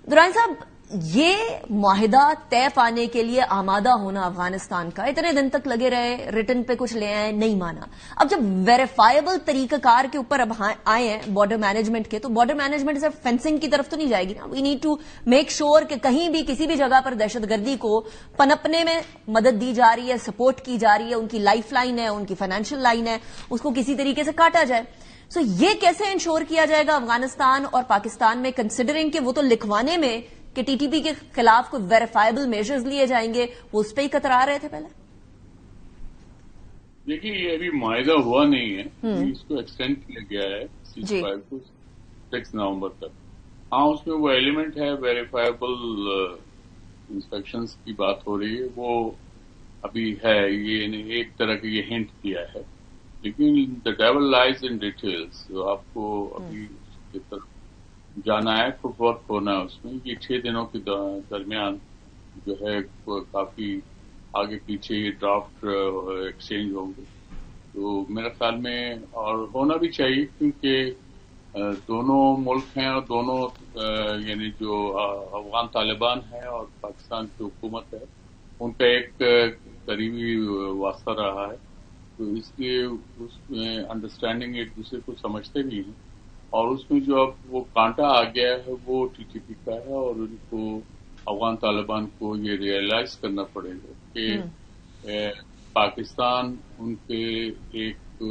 درانی صاحب، یہ معاہدہ طے پانے کے لیے آمادہ ہونا افغانستان کا اتنے دن تک لگے رہے، ریٹن پہ کچھ لے آئے، نہیں مانا. اب جب ویریفائبل طریقہ کار کے اوپر اب آئے ہیں بارڈر مینجمنٹ کے، تو بارڈر مینجمنٹ صرف فینسنگ کی طرف تو نہیں جائے گی نا. We need to make sure کہ کہیں بھی کسی بھی جگہ پر دہشت گردی کو پنپنے میں مدد دی جا رہی ہے، سپورٹ کی جا رہی ہے، ان کی لائف لائن ہے، ان کی فائنینشیل لائن ہے، اس کو کسی طریقے سے کاٹا جائے. سو یہ کیسے انشور کیا جائے گا افغانستان اور پاکستان میں، کنسیڈرنگ کہ وہ تو لکھوانے میں کہ ٹی ٹی پی کے خلاف کوئی ویریفائبل میجرز لیے جائیں گے، وہ اس پہ ہی کترا رہے تھے پہلے؟ دیکھیے، یہ ابھی معاہدہ ہوا نہیں ہے، اس کو ایکسٹینڈ کیا گیا ہے سیز فائر کو 6 نومبر تک. ہاں، اس میں وہ ایلیمنٹ ہے ویریفائبل انسپیکشنز کی بات ہو رہی ہے، وہ ابھی ہے، یہ ایک طرح کا یہ ہنٹ کیا ہے، لیکن دا ڈیول لائز ان ڈیٹیلز. آپ کو ابھی اس کی طرف جانا ہے، فٹ ورک ہونا ہے اس میں. یہ 6 دنوں کے درمیان جو ہے کافی آگے پیچھے یہ ڈرافٹ ایکسچینج ہوں گے. تو میرے خیال میں اور ہونا بھی چاہیے، کیونکہ دونوں ملک ہیں اور دونوں یعنی جو افغان طالبان ہیں اور پاکستان کی حکومت ہے، ان کا ایک قریبی واسطہ رہا ہے. تو اس لیے اس میں انڈرسٹینڈنگ ایک دوسرے کو سمجھتے بھی ہیں، اور اس میں جو اب وہ کانٹا آ گیا ہے وہ ٹی ٹی پی کا ہے، اور ان کو افغان طالبان کو یہ ریئلائز کرنا پڑے گا کہ پاکستان ان کے ایک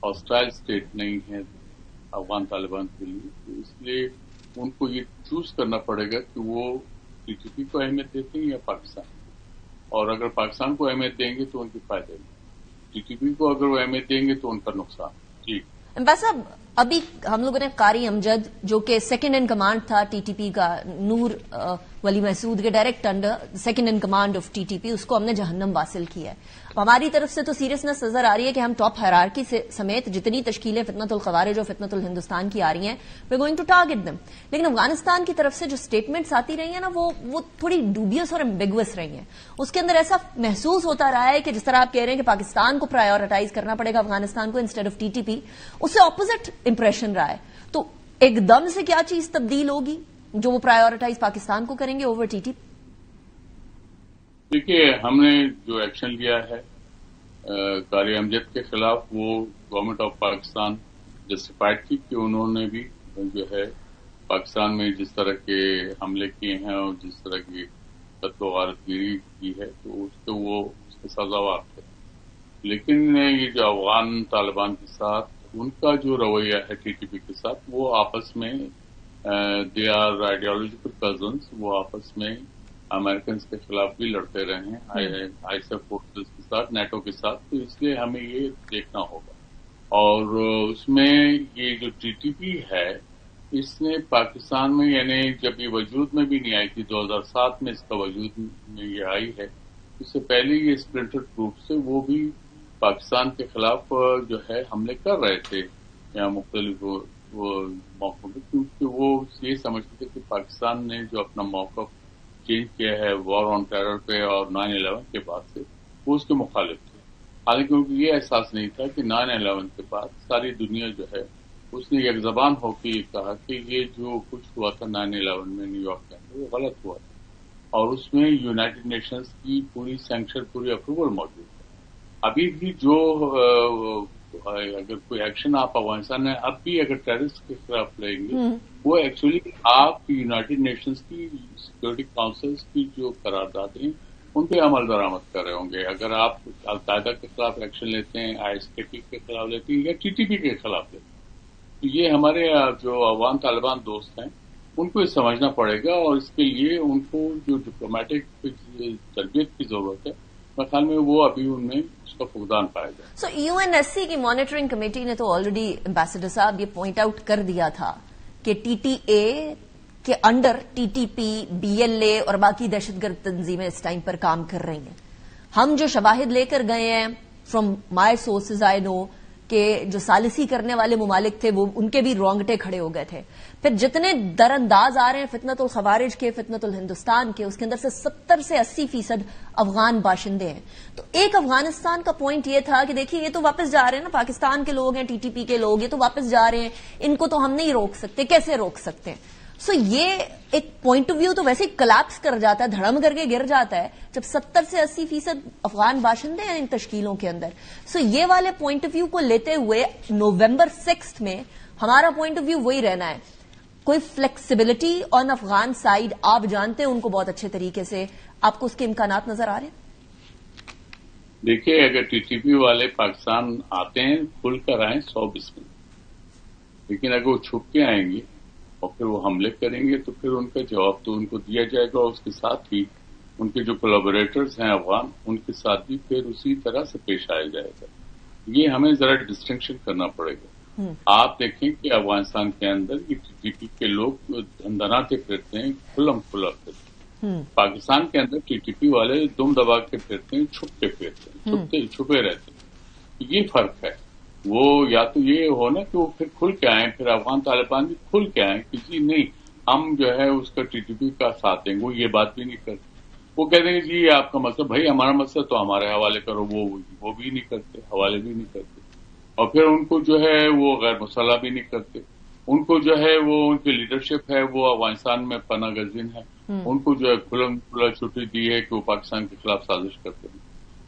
ہاسٹائل اسٹیٹ نہیں ہے افغان طالبان کے لیے. تو اس لیے ان کو یہ چوز کرنا پڑے گا کہ وہ ٹی ٹی پی کو اہمیت دیتے ہیں یا پاکستان کو. اور اگر پاکستان کو اہمیت دیں گے تو ان کے فائدے میں، ٹی ٹی پی کو اگر وہ اہمیت دیں گے تو ان کا نقصان. جی صاحب، ابھی ہم لوگوں نے قاری امجد جو کہ سیکنڈ ان کمانڈ تھا ٹی ٹی پی کا، نور ولی محسود کے direct under second in command of T T P, اس کو ہم نے جہنم واصل کیا ہے. ہماری طرف سے تو سیریسنس نظر آ رہی ہے کہ ہم ٹاپ ہائرارکی سمیت جتنی تشکیلیں فتنت الخوارج اور فتنت الہندوستان کی آ رہی ہیں، وی گوئنگ ٹو ٹارگٹ دم. لیکن افغانستان کی طرف سے جو اسٹیٹمنٹس آتی رہی ہیں نا، وہ تھوڑی ڈوبیس اور ایمبیگوس رہی ہیں. اس کے اندر ایسا محسوس ہوتا رہا ہے کہ جس طرح آپ کہہ رہے ہیں کہ پاکستان کو پرائیورٹائز کرنا پڑے گا افغانستان کو instead of T T P, اس سے اپوزٹ امپریشن رہا ہے. تو ایک دم سے کیا چیز تبدیل ہوگی جو وہ پرائیورٹائز پاکستان کو کریں گے اوور ٹی ٹی پی؟ دیکھیے، ہم نے جو ایکشن لیا ہے قاری امجد کے خلاف، وہ گورنمنٹ آف پاکستان جسٹیفائڈ کی کہ انہوں نے بھی جو ہے پاکستان میں جس طرح کے حملے کیے ہیں اور جس طرح کی قتل و غارت گیری کی ہے، تو اس کو وہ اس کے سزاوار تھے. لیکن یہ جو افغان طالبان کے ساتھ ان کا جو رویہ ہے ٹی ٹی پی کے ساتھ، وہ آپس میں دے آر آئیڈیالوجیکل کزنس، وہ آپس میں امریکنز کے خلاف بھی لڑتے رہے ہیں، آئی ایس فورسز کے ساتھ، نیٹو کے ساتھ. تو اس لیے ہمیں یہ دیکھنا ہوگا. اور اس میں یہ جو ٹی ٹی پی ہے، اس نے پاکستان میں، یعنی جب یہ وجود میں بھی نہیں آئی تھی، 2007 میں اس کا وجود میں یہ آئی ہے، اس سے پہلے یہ اسپلنٹر گروپ سے وہ بھی پاکستان کے خلاف جو ہے حملے کر رہے تھے یا مختلف موقعوں میں، کیونکہ وہ یہ سمجھتے تھے کہ پاکستان نے جو اپنا موقف چینج کیا ہے وار آن ٹیرر پہ اور 9/11 کے بعد سے، وہ اس کے مخالف تھے. حالانکہ ان کو یہ احساس نہیں تھا کہ 9/11 کے بعد ساری دنیا جو ہے اس نے یک زبان ہو کے یہ کہا کہ یہ جو کچھ ہوا تھا 9/11 میں نیو یارک کے اندر، وہ غلط ہوا تھا، اور اس میں یونائٹڈ نیشنز کی پوری سینکشن، پوری اپروول موجود ہے. ابھی بھی جو اگر کوئی ایکشن آپ افغانستان میں اب بھی اگر ٹیررسٹ کے خلاف لیں گے، وہ ایکچولی آپ یونائٹڈ نیشنز کی سیکورٹی کاؤنسلز کی جو قرارداد ہیں ان پہ عمل درآمد کر رہے ہوں گے. اگر آپ القاعدہ کے خلاف ایکشن لیتے ہیں، آئی ایس کے خلاف لیتے ہیں، یا ٹی ٹی پی کے خلاف لیتے ہیں، تو یہ ہمارے جو افغان طالبان دوست ہیں ان کو یہ سمجھنا پڑے گا، اور اس کے لیے ان کو جو ڈپلومیٹک تربیت کی ضرورت ہے، میرے خیال میں وہ ابھی ان میں اس کا فقدان پائے گا. So U N S C کی مانیٹرنگ کمیٹی نے تو آلریڈی امبیسڈر صاحب یہ پوائنٹ آؤٹ کر دیا تھا کہ ٹی ٹی اے کے under T T P, B L A اور باقی دہشت گرد تنظیمیں اس ٹائم پر کام کر رہی ہیں. ہم جو شواہد لے کر گئے ہیں، فرام مائی سورسز آئی نو کہ جو سالسی کرنے والے ممالک تھے وہ ان کے بھی رونگٹے کھڑے ہو گئے تھے. پھر جتنے در انداز آ رہے ہیں فتنت الخوارج کے، فتنت الہندوستان کے، اس کے اندر سے 70 سے 80% افغان باشندے ہیں. تو ایک افغانستان کا پوائنٹ یہ تھا کہ دیکھیے یہ تو واپس جا رہے ہیں نا، پاکستان کے لوگ ہیں، ٹی ٹی پی کے لوگ، یہ تو واپس جا رہے ہیں، ان کو تو ہم نہیں روک سکتے. کیسے روک سکتے ہیں؟ سو یہ ایک پوائنٹ آف ویو تو ویسے ہی کلیپس کر جاتا ہے, دھڑم کر کے گر جاتا ہے جب 70 سے 80% افغان باشندے ہیں ان تشکیلوں کے اندر. سو یہ والے پوائنٹ آف ویو کو لیتے ہوئے نومبر 6 میں ہمارا پوائنٹ آف ویو وہی رہنا ہے, کوئی فلیکسیبلٹی آن افغان سائڈ, آپ جانتے ہیں ان کو بہت اچھے طریقے سے, آپ کو اس کے امکانات نظر آ رہے ہیں؟ دیکھیے, اگر ٹی ٹی پی والے پاکستان آتے ہیں کھل کر آئیں 100 میں, لیکن اگر وہ چھپ کے آئیں گے اور پھر وہ حملے کریں گے تو پھر ان کا جواب تو ان کو دیا جائے گا. اس کے ساتھ ہی ان کے جو کولیبوریٹرز ہیں افغان, ان کے ساتھ بھی پھر اسی طرح سے پیش آیا جائے گا. یہ ہمیں ذرا ڈسٹنکشن کرنا پڑے گا. آپ دیکھیں کہ افغانستان کے اندر یہ ٹی ٹی پی کے لوگ دھندناتے پھرتے ہیں, کھلم کھلا پھرتے ہیں. پاکستان کے اندر ٹی ٹی پی والے دم دبا کے پھرتے ہیں, چھپ کے پھرتے ہیں, چھپے رہتے ہیں. یہ فرق ہے. وہ یا تو یہ ہو نا کہ وہ پھر کھل کے آئیں, پھر افغان طالبان بھی کھل کے آئیں کسی نہیں ہم جو ہے اس کا ٹی ٹی پی کا ساتھ دیں گے. وہ یہ بات بھی نہیں کرتے. وہ کہتے ہیں جی آپ کا مسئلہ, بھائی ہمارا مسئلہ تو ہمارے حوالے کرو. وہ بھی نہیں کرتے, حوالے بھی نہیں کرتے. اور پھر ان کو جو ہے وہ غیر مسلح بھی نہیں کرتے. ان کو جو ہے وہ ان کی لیڈرشپ ہے وہ افغانستان میں پناہ گزین ہے. ان کو جو ہے کھلا چھٹی دی ہے کہ وہ پاکستان کے خلاف سازش کرتے ہیں.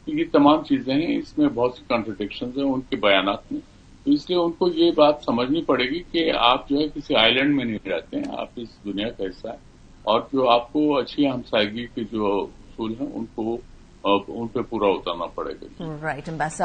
یہ تمام چیزیں ہیں, اس میں بہت سی کانٹرڈکشنز ہیں ان کے بیانات میں. تو اس لیے ان کو یہ بات سمجھنی پڑے گی کہ آپ جو ہے کسی آئی لینڈ میں نہیں رہتے ہیں, آپ اس دنیا کا حصہ ہیں, اور جو آپ کو اچھی ہمسائیگی کے جو اصول ہیں ان کو ان پہ پورا اترنا پڑے گا. Right, ambassador